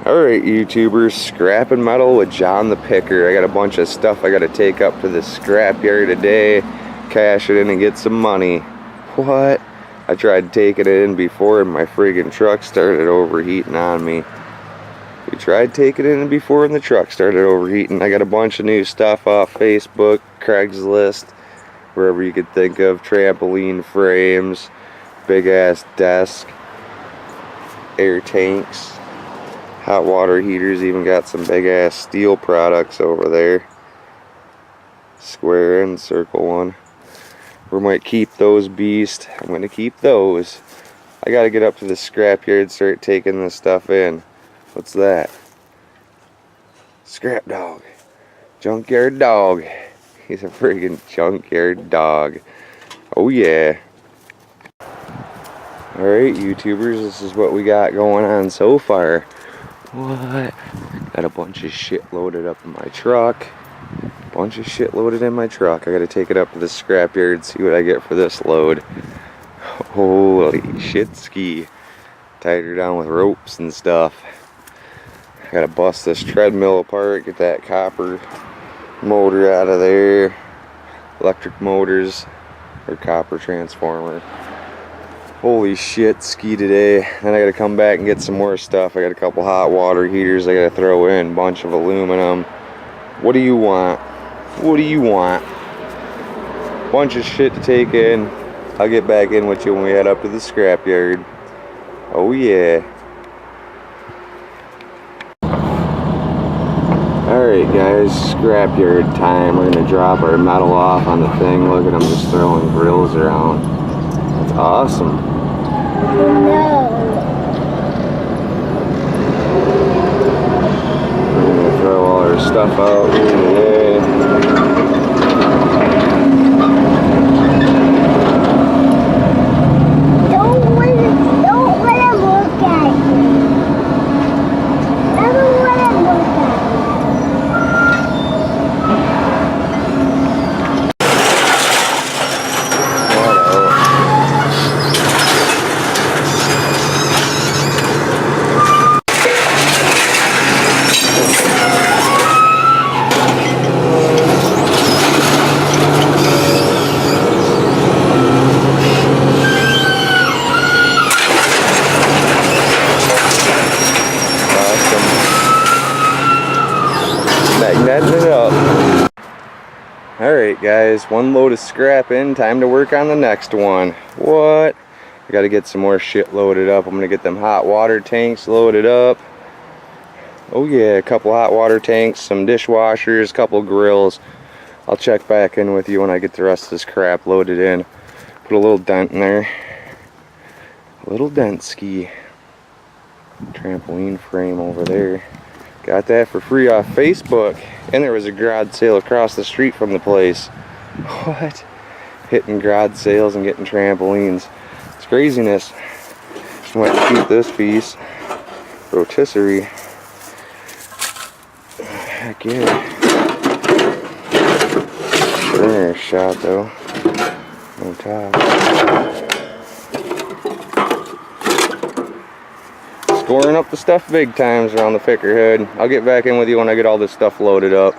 Alright YouTubers, scrapping metal with John the Picker. I got a bunch of stuff I gotta take up to the scrapyard today, cash it in and get some money. What? I tried taking it in before and my friggin' truck started overheating on me. We tried taking it in before and the truck started overheating. I got a bunch of new stuff off Facebook, Craigslist, wherever you could think of. Trampoline frames, big ass desk, air tanks, hot water heaters, even got some big ass steel products over there. Square and circle one. We might keep those beasts. I'm gonna keep those. I gotta get up to the scrapyard, start taking this stuff in. What's that? Scrap dog. Junkyard dog. He's a friggin' junkyard dog. Oh yeah. Alright YouTubers, this is what we got going on so far. What? Got a bunch of shit loaded up in my truck. Bunch of shit loaded in my truck. I gotta take it up to the scrapyard, see what I get for this load. Holy shit ski. Tied her down with ropes and stuff. I gotta bust this treadmill apart, get that copper motor out of there. Electric motors, or copper transformer. Holy shit, ski today. Then I gotta come back and get some more stuff. I got a couple hot water heaters I gotta throw in, bunch of aluminum. What do you want? What do you want? Bunch of shit to take in. I'll get back in with you when we head up to the scrapyard. Oh yeah. Alright guys, scrapyard time. We're gonna drop our metal off on the thing. Look at them just throwing grills around. That's awesome. No. We're gonna throw all our stuff out here today. Don't let him look at you. Never let him look at you. Magneting it up. Alright guys, one load of scrap in, time to work on the next one. What? I gotta get some more shit loaded up. I'm gonna get them hot water tanks loaded up. Oh yeah, a couple hot water tanks, some dishwashers, a couple grills. I'll check back in with you when I get the rest of this crap loaded in. Put a little dent in there. A little dent ski. Trampoline frame over there. Got that for free off Facebook. And there was a garage sale across the street from the place. What? Hitting garage sales and getting trampolines. It's craziness. I might keep this piece. Rotisserie. Heck yeah. Burner shot though. No top. Scoring up the stuff big times around the Picker hood. I'll get back in with you when I get all this stuff loaded up.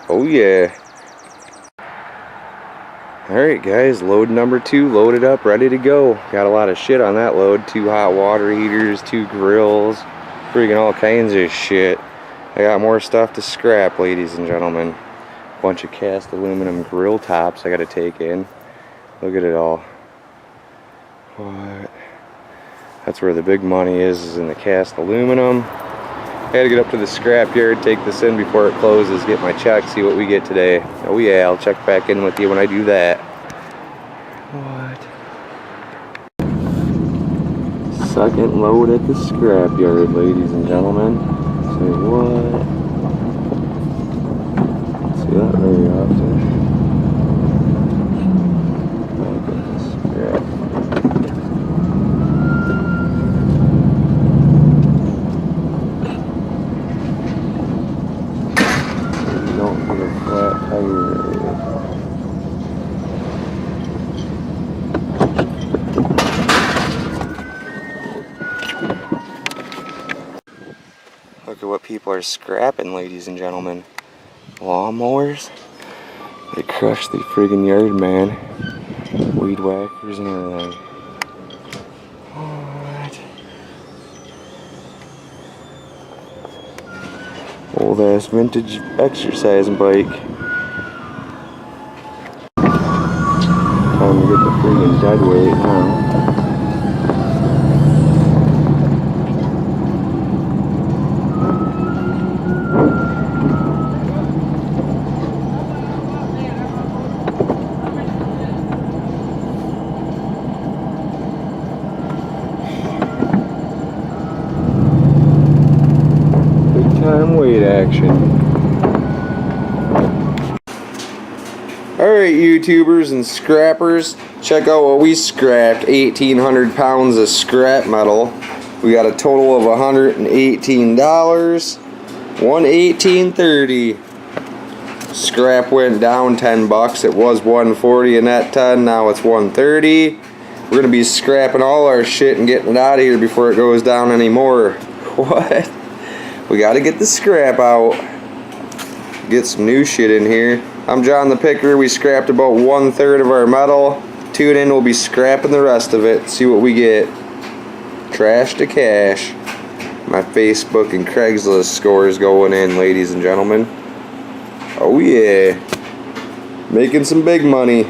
Oh yeah. Alright guys, load number 2 loaded up, ready to go. Got a lot of shit on that load. 2 hot water heaters, 2 grills, freaking all kinds of shit. I got more stuff to scrap, ladies and gentlemen. Bunch of cast aluminum grill tops I gotta take in. Look at it all. What? That's where the big money is in the cast aluminum. I gotta get up to the scrapyard, take this in before it closes, get my check, see what we get today. Oh yeah, I'll check back in with you when I do that. What? Second load at the scrapyard, ladies and gentlemen. Say what? See that very often. My goodness, scrap. Don't get a flat tire. Look at what people are scrapping, ladies and gentlemen. Lawnmowers. They crushed the friggin' yard, man. Weed whackers and everything. What? Old ass vintage exercising bike. Time to get the friggin' dead weight now. Time weight action. Alright, YouTubers and scrappers, check out what we scrapped. 1,800 pounds of scrap metal. We got a total of $118. $118.30. Scrap went down 10 bucks. It was $140 a net ton, now it's $130. We're gonna be scrapping all our shit and getting it out of here before it goes down anymore. What? We gotta get the scrap out. Get some new shit in here. I'm John the Picker. We scrapped about 1/3 of our metal. Tune in, we'll be scrapping the rest of it. See what we get. Trash to cash. My Facebook and Craigslist scores going in, ladies and gentlemen. Oh yeah. Making some big money.